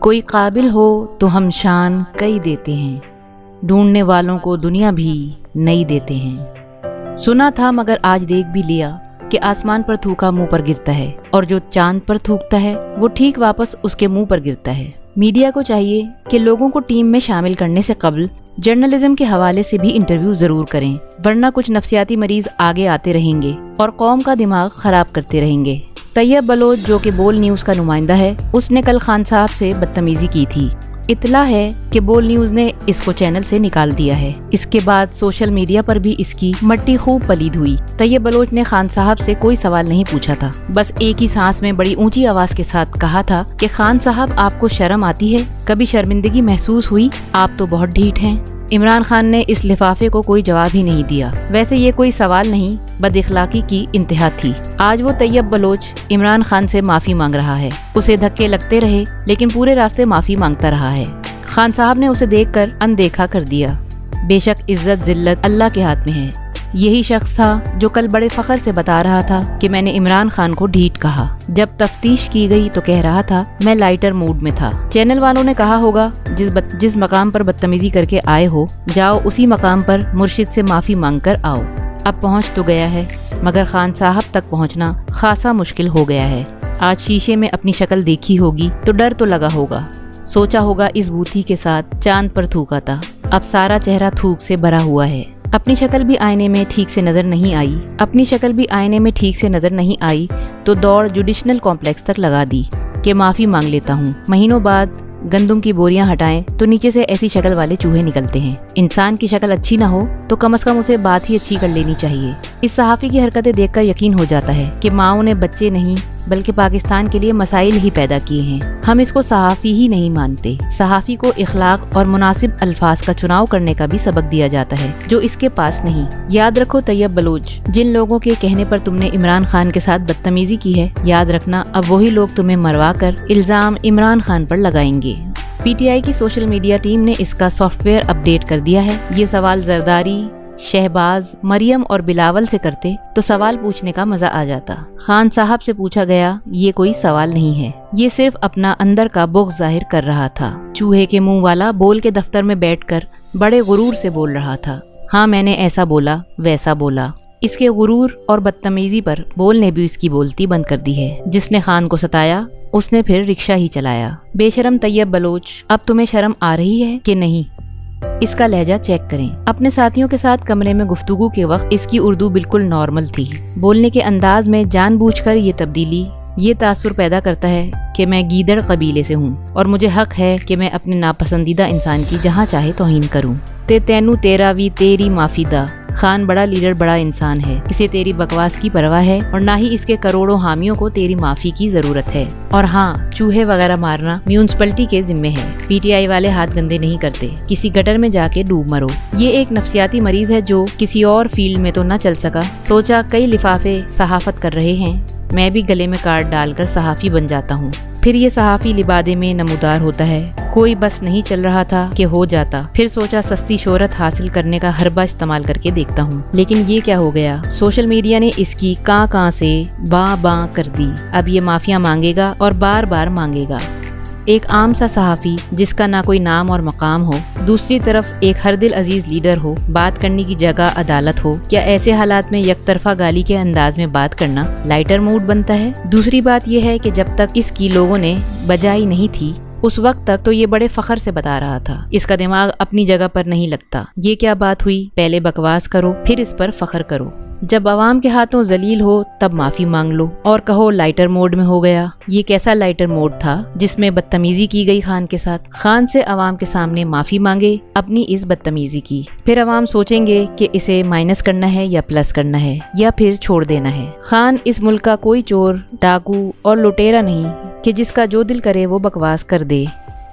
کوئی قابل ہو تو ہم شان کئی دیتے ہیں، ڈھونڈنے والوں کو دنیا بھی نئی دیتے ہیں۔ سنا تھا مگر آج دیکھ بھی لیا کہ آسمان پر تھوکا منہ پر گرتا ہے، اور جو چاند پر تھوکتا ہے وہ ٹھیک واپس اس کے منہ پر گرتا ہے۔ میڈیا کو چاہیے کہ لوگوں کو ٹیم میں شامل کرنے سے قبل جرنلزم کے حوالے سے بھی انٹرویو ضرور کریں، ورنہ کچھ نفسیاتی مریض آگے آتے رہیں گے اور قوم کا دماغ خراب کرتے رہیں گے۔ طیب بلوچ جو کہ بول نیوز کا نمائندہ ہے، اس نے کل خان صاحب سے بدتمیزی کی تھی۔ اطلاع ہے کہ بول نیوز نے اس کو چینل سے نکال دیا ہے۔ اس کے بعد سوشل میڈیا پر بھی اس کی مٹی خوب پلید ہوئی۔ طیب بلوچ نے خان صاحب سے کوئی سوال نہیں پوچھا تھا، بس ایک ہی سانس میں بڑی اونچی آواز کے ساتھ کہا تھا کہ خان صاحب آپ کو شرم آتی ہے؟ کبھی شرمندگی محسوس ہوئی؟ آپ تو بہت ڈھیٹ ہیں۔ عمران خان نے اس لفافے کو کوئی جواب ہی نہیں دیا۔ ویسے یہ کوئی سوال نہیں، بد اخلاقی کی انتہا تھی۔ آج وہ طیب بلوچ عمران خان سے معافی مانگ رہا ہے۔ اسے دھکے لگتے رہے لیکن پورے راستے معافی مانگتا رہا ہے۔ خان صاحب نے اسے دیکھ کر اندیکھا کر دیا۔ بے شک عزت ذلت اللہ کے ہاتھ میں ہے۔ یہی شخص تھا جو کل بڑے فخر سے بتا رہا تھا کہ میں نے عمران خان کو ڈھیٹ کہا۔ جب تفتیش کی گئی تو کہہ رہا تھا میں لائٹر موڈ میں تھا۔ چینل والوں نے کہا ہوگا جس مقام پر بدتمیزی کر کے آئے ہو، جاؤ اسی مقام پر مرشد سے معافی مانگ کر آؤ۔ اب پہنچ تو گیا ہے مگر خان صاحب تک پہنچنا خاصا مشکل ہو گیا ہے۔ آج شیشے میں اپنی شکل دیکھی ہوگی تو ڈر تو لگا ہوگا۔ سوچا ہوگا اس بوتھی کے ساتھ چاند پر تھوکا تھا، اب سارا چہرہ تھوک سے بھرا ہوا ہے۔ اپنی شکل بھی آئینے میں ٹھیک سے نظر نہیں آئی تو دوڑ جوڈیشنل کمپلیکس تک لگا دی کہ معافی مانگ لیتا ہوں۔ مہینوں بعد گندم کی بوریاں ہٹائیں تو نیچے سے ایسی شکل والے چوہے نکلتے ہیں۔ انسان کی شکل اچھی نہ ہو تو کم از کم اسے بات ہی اچھی کر لینی چاہیے۔ اس صحافی کی حرکتیں دیکھ کر یقین ہو جاتا ہے کہ ماؤں نے بچے نہیں بلکہ پاکستان کے لیے مسائل ہی پیدا کیے ہیں۔ ہم اس کو صحافی ہی نہیں مانتے۔ صحافی کو اخلاق اور مناسب الفاظ کا چناؤ کرنے کا بھی سبق دیا جاتا ہے جو اس کے پاس نہیں۔ یاد رکھو طیب بلوچ، جن لوگوں کے کہنے پر تم نے عمران خان کے ساتھ بدتمیزی کی ہے، یاد رکھنا اب وہی لوگ تمہیں مروا کر الزام عمران خان پر لگائیں گے۔ پی ٹی آئی کی سوشل میڈیا ٹیم نے اس کا سافٹ ویئر اپ ڈیٹ کر دیا ہے۔ یہ سوال زرداری، شہباز، مریم اور بلاول سے کرتے تو سوال پوچھنے کا مزہ آ جاتا۔ خان صاحب سے پوچھا گیا یہ کوئی سوال نہیں ہے، یہ صرف اپنا اندر کا بغض ظاہر کر رہا تھا۔ چوہے کے منہ والا بول کے دفتر میں بیٹھ کر بڑے غرور سے بول رہا تھا، ہاں میں نے ایسا بولا ویسا بولا۔ اس کے غرور اور بدتمیزی پر بول نے بھی اس کی بولتی بند کر دی ہے۔ جس نے خان کو ستایا اس نے پھر رکشہ ہی چلایا۔ بے شرم طیب بلوچ، اب تمہیں شرم آ رہی ہے کہ نہیں؟ اس کا لہجہ چیک کریں۔ اپنے ساتھیوں کے ساتھ کمرے میں گفتگو کے وقت اس کی اردو بالکل نارمل تھی۔ بولنے کے انداز میں جان بوجھ کر یہ تبدیلی یہ تاثر پیدا کرتا ہے کہ میں گیدڑ قبیلے سے ہوں اور مجھے حق ہے کہ میں اپنے ناپسندیدہ انسان کی جہاں چاہے توہین کروں۔ تینو تیرا وی تیری معافی دا۔ خان بڑا لیڈر بڑا انسان ہے، اسے تیری بکواس کی پرواہ ہے اور نہ ہی اس کے کروڑوں حامیوں کو تیری معافی کی ضرورت ہے۔ اور ہاں، چوہے وغیرہ مارنا میونسپلٹی کے ذمے ہے۔ پی ٹی آئی والے ہاتھ گندے نہیں کرتے، کسی گٹر میں جا کے ڈوب مرو۔ یہ ایک نفسیاتی مریض ہے جو کسی اور فیلڈ میں تو نہ چل سکا، سوچا کئی لفافے صحافت کر رہے ہیں، میں بھی گلے میں کارڈ ڈال کر صحافی بن جاتا ہوں۔ پھر یہ صحافی لبادے میں نمودار ہوتا ہے۔ کوئی بس نہیں چل رہا تھا کہ ہو جاتا، پھر سوچا سستی شہرت حاصل کرنے کا حربہ استعمال کر کے دیکھتا ہوں۔ لیکن یہ کیا ہو گیا، سوشل میڈیا نے اس کی کاں سے باں باں کر دی۔ اب یہ معافیاں مانگے گا اور بار بار مانگے گا۔ ایک عام سا صحافی جس کا نہ کوئی نام اور مقام ہو، دوسری طرف ایک ہر دل عزیز لیڈر ہو، بات کرنے کی جگہ عدالت ہو، کیا ایسے حالات میں یک طرفہ گالی کے انداز میں بات کرنا لائٹر موڈ بنتا ہے؟ دوسری بات یہ ہے کہ جب تک اس کی لوگوں نے بجائی نہیں تھی اس وقت تک تو یہ بڑے فخر سے بتا رہا تھا، اس کا دماغ اپنی جگہ پر نہیں لگتا۔ یہ کیا بات ہوئی، پہلے بکواس کرو پھر اس پر فخر کرو۔ جب عوام کے ہاتھوں ذلیل ہو تب معافی مانگ لو اور کہو لائٹر موڈ میں ہو گیا۔ یہ کیسا لائٹر موڈ تھا جس میں بدتمیزی کی گئی خان کے ساتھ؟ خان سے عوام کے سامنے معافی مانگے اپنی اس بدتمیزی کی، پھر عوام سوچیں گے کہ اسے مائنس کرنا ہے یا پلس کرنا ہے یا پھر چھوڑ دینا ہے۔ خان اس ملک کا کوئی چور، ڈاکو اور لٹیرا نہیں کہ جس کا جو دل کرے وہ بکواس کر دے۔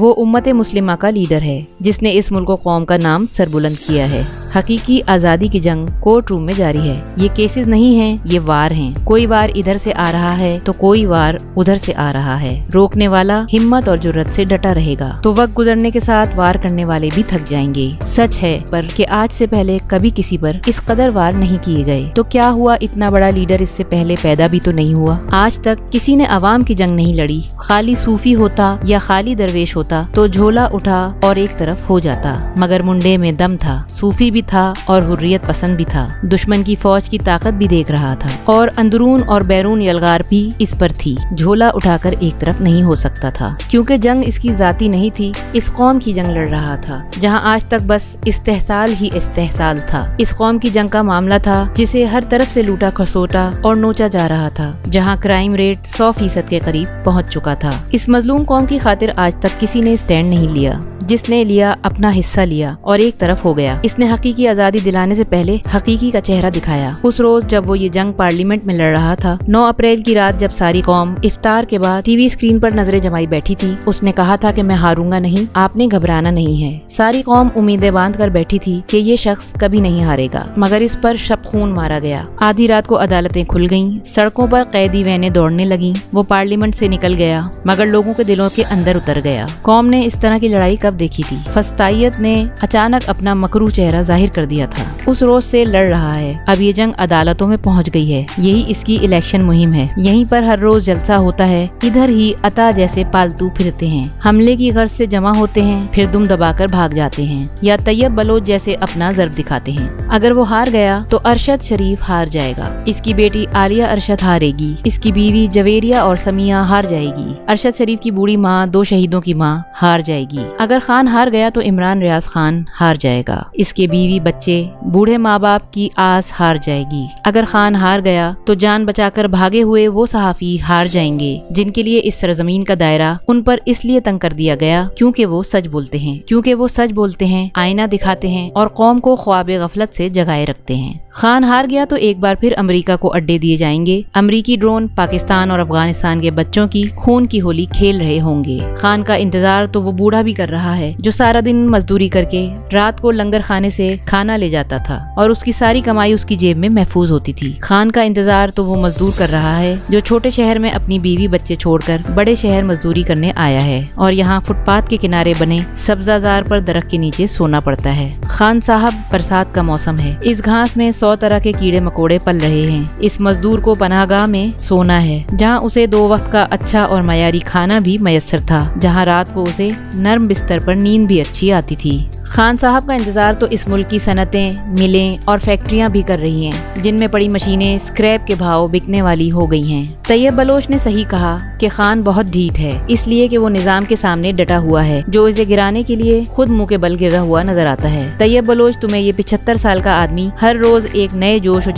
وہ امت مسلمہ کا لیڈر ہے جس نے اس ملک و قوم کا نام سربلند کیا ہے۔ حقیقی آزادی کی جنگ کورٹ روم میں جاری ہے. یہ کیسز نہیں ہیں, یہ وار ہیں. کوئی وار ادھر سے آ رہا ہے تو کوئی وار ادھر سے آ رہا ہے. روکنے والا ہمت اور جرأت سے ڈٹا رہے گا تو وقت گزرنے کے ساتھ وار کرنے والے بھی تھک جائیں گے. سچ ہے پر کہ آج سے پہلے کبھی کسی پر اس قدر وار نہیں کیے گئے. تو کیا ہوا اتنا بڑا لیڈر اس سے پہلے پیدا بھی تو نہیں ہوا. آج تک کسی نے عوام کی جنگ نہیں لڑی. خالی صوفی ہوتا یا خالی درویش ہوتا تو جھولا اٹھا اور ایک طرف ہو جاتا, مگر منڈے میں دم تھا, صوفی بھی تھا اور حریت پسند بھی تھا. دشمن کی فوج کی طاقت بھی دیکھ رہا تھا اور اندرون اور بیرون یلغار بھی اس پر تھی. جھولا اٹھا کر ایک طرف نہیں ہو سکتا تھا کیونکہ جنگ اس کی ذاتی نہیں تھی, اس قوم کی جنگ لڑ رہا تھا جہاں آج تک بس استحصال ہی استحصال تھا. اس قوم کی جنگ کا معاملہ تھا جسے ہر طرف سے لوٹا کھسوٹا اور نوچا جا رہا تھا, جہاں کرائم ریٹ 100% کے قریب پہنچ چکا تھا. اس مظلوم قوم کی خاطر آج تک کسی نے اسٹینڈ نہیں لیا. جس نے لیا اپنا حصہ لیا اور ایک طرف ہو گیا. اس نے حقیقی آزادی دلانے سے پہلے حقیقی کا چہرہ دکھایا. اس روز جب وہ یہ جنگ پارلیمنٹ میں لڑ رہا تھا, 9 اپریل کی رات جب ساری قوم افطار کے بعد ٹی وی اسکرین پر نظریں جمائی بیٹھی تھی, اس نے کہا تھا کہ میں ہاروں گا نہیں, آپ نے گھبرانا نہیں ہے. ساری قوم امیدیں باندھ کر بیٹھی تھی کہ یہ شخص کبھی نہیں ہارے گا, مگر اس پر شب خون مارا گیا. آدھی رات کو عدالتیں کھل گئیں, سڑکوں پر قیدی وینیں دوڑنے لگیں. وہ پارلیمنٹ سے نکل گیا مگر لوگوں کے دلوں کے اندر اتر گیا. قوم نے اس طرح کی لڑائی کب دیکھی تھی. فسطائیت نے اچانک اپنا مکروہ چہرہ ظاہر کر دیا تھا. اس روز سے لڑ رہا ہے. اب یہ جنگ عدالتوں میں پہنچ گئی ہے. یہی اس کی الیکشن مہم ہے. یہیں پر ہر روز جلسہ ہوتا ہے. ادھر ہی عطا جیسے پالتو پھرتے ہیں, حملے کی غرض سے جمع ہوتے ہیں, پھر دم دبا کر بھاگ جاتے ہیں یا طیب بلوچ جیسے اپنا ضرب دکھاتے ہیں. اگر وہ ہار گیا تو ارشد شریف ہار جائے گا, اس کی بیٹی عالیہ ارشد ہارے گی, اس کی بیوی جویریہ اور سمیہ ہار جائے گی, ارشد شریف کی بوڑھی ماں 2 شہیدوں کی ماں ہار جائے گی. اگر خان ہار گیا تو عمران ریاض خان ہار جائے گا, اس کے بیوی بچے بوڑھے ماں باپ کی آس ہار جائے گی. اگر خان ہار گیا تو جان بچا کر بھاگے ہوئے وہ صحافی ہار جائیں گے جن کے لیے اس سرزمین کا دائرہ ان پر اس لیے تنگ کر دیا گیا کیونکہ وہ سچ بولتے ہیں, آئینہ دکھاتے ہیں اور قوم کو خواب غفلت سے جگائے رکھتے ہیں. خان ہار گیا تو ایک بار پھر امریکہ کو اڈے دیے جائیں گے. امریکی ڈرون پاکستان اور افغانستان کے بچوں کی خون کی ہولی کھیل رہے ہوں گے. خان کا انتظار تو وہ بوڑھا بھی کر رہا ہے جو سارا دن مزدوری کر کے رات کو لنگر خانے سے کھانا لے جاتا تھا اور اس کی ساری کمائی اس کی جیب میں محفوظ ہوتی تھی. خان کا انتظار تو وہ مزدور کر رہا ہے جو چھوٹے شہر میں اپنی بیوی بچے چھوڑ کر بڑے شہر مزدوری کرنے آیا ہے اور یہاں فٹ پاتھ کے کنارے بنے سبزہ زار پر درخت کے نیچے سونا پڑتا ہے. خان صاحب برسات کا موسم ہے, اس گھاس میں 100 طرح کے کیڑے مکوڑے پل رہے ہیں. اس مزدور کو پناہ گاہ میں سونا ہے جہاں اسے 2 وقت کا اچھا اور معیاری کھانا بھی میسر تھا, جہاں رات کو اسے نرم بستر پر نیند بھی اچھی آتی تھی. خان صاحب کا انتظار تو اس ملک کی صنعتیں, ملیں اور فیکٹریاں بھی کر رہی ہیں جن میں پڑی مشینیں اسکریپ کے بھاؤ بکنے والی ہو گئی ہیں. طیب بلوچ نے صحیح کہا کہ خان بہت ڈھیٹ ہے, اس لیے کہ وہ نظام کے سامنے ڈٹا ہوا ہے جو اسے گرانے کے لیے خود منہ کے بل گرا ہوا نظر آتا ہے. طیب بلوچ تمہیں یہ 75 سال کا آدمی ہر روز ایک نئے جوش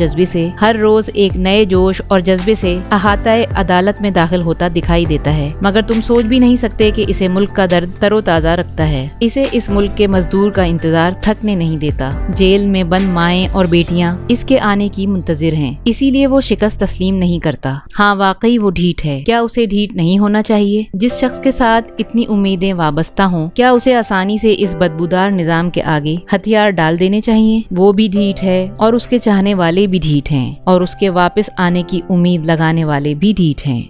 اور جذبے سے احاطہ عدالت میں داخل ہوتا دکھائی دیتا ہے, مگر تم سوچ بھی نہیں سکتے کہ اسے ملک کا درد تر و تازہ رکھتا ہے. اسے اس ملک کے مزدور کا انتظار تھکنے نہیں دیتا. جیل میں بند مائیں اور بیٹیاں اس کے آنے کی منتظر ہیں, اسی لیے وہ شکست تسلیم نہیں کرتا. ہاں واقعی وہ ڈھیٹ ہے. کیا اسے ڈھیٹ نہیں ہونا چاہیے؟ جس شخص کے ساتھ اتنی امیدیں وابستہ ہوں کیا اسے آسانی سے اس بدبودار نظام کے آگے ہتھیار ڈال دینے چاہیے؟ وہ بھی ڈھیٹ ہے اور اس کے چاہنے والے بھی ڈھیٹ ہیں اور اس کے واپس آنے کی امید لگانے والے بھی ڈھیٹ ہیں.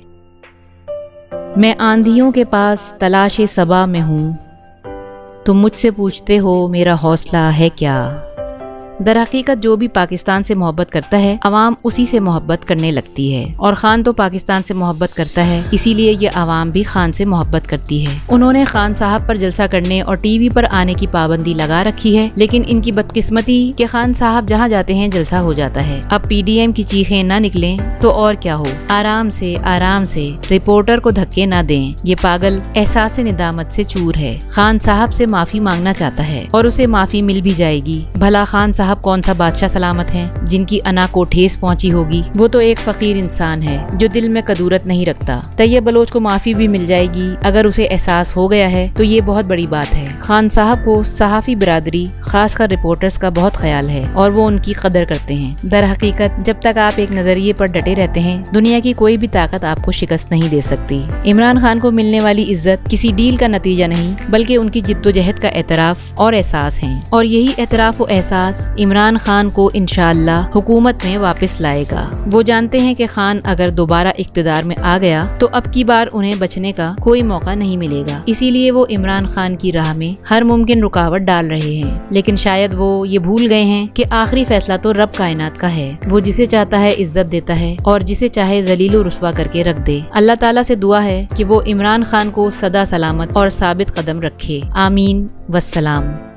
میں آندھیوں کے پاس تلاش صبا میں ہوں, تم مجھ سے پوچھتے ہو میرا حوصلہ ہے کیا. در حقیقت جو بھی پاکستان سے محبت کرتا ہے عوام اسی سے محبت کرنے لگتی ہے, اور خان تو پاکستان سے محبت کرتا ہے, اسی لیے یہ عوام بھی خان سے محبت کرتی ہے. انہوں نے خان صاحب پر جلسہ کرنے اور ٹی وی پر آنے کی پابندی لگا رکھی ہے, لیکن ان کی بدقسمتی کہ خان صاحب جہاں جاتے ہیں جلسہ ہو جاتا ہے. اب پی ڈی ایم کی چیخیں نہ نکلیں تو اور کیا ہو. آرام سے رپورٹر کو دھکے نہ دیں. یہ پاگل احساس ندامت سے چور ہے. خان صاحب سے معافی مانگنا چاہتا ہے اور اسے معافی مل بھی جائے گی. بھلا خان صاحب کون سا بادشاہ سلامت ہیں جن کی انا کو ٹھیس پہنچی ہوگی. وہ تو ایک فقیر انسان ہے جو دل میں کدورت نہیں رکھتا. طیب بلوچ کو معافی بھی مل جائے گی اگر اسے احساس ہو گیا ہے تو یہ بہت بڑی بات ہے. خان صاحب کو صحافی برادری خاص کر رپورٹرز کا بہت خیال ہے اور وہ ان کی قدر کرتے ہیں. در حقیقت جب تک آپ ایک نظریے پر ڈٹے رہتے ہیں دنیا کی کوئی بھی طاقت آپ کو شکست نہیں دے سکتی. عمران خان کو ملنے والی عزت کسی ڈیل کا نتیجہ نہیں بلکہ ان کی جد و جہد کا اعتراف اور احساس ہیں, اور یہی اعتراف و احساس عمران خان کو انشاءاللہ حکومت میں واپس لائے گا۔ وہ جانتے ہیں کہ خان اگر دوبارہ اقتدار میں آ گیا تو اب کی بار انہیں بچنے کا کوئی موقع نہیں ملے گا، اسی لیے وہ عمران خان کی راہ میں ہر ممکن رکاوٹ ڈال رہے ہیں۔ لیکن شاید وہ یہ بھول گئے ہیں کہ آخری فیصلہ تو رب کائنات کا ہے، وہ جسے چاہتا ہے عزت دیتا ہے اور جسے چاہے ذلیل و رسوا کر کے رکھ دے۔ اللہ تعالیٰ سے دعا ہے کہ وہ عمران خان کو سدا سلامت اور ثابت قدم رکھے۔ آمین والسلام۔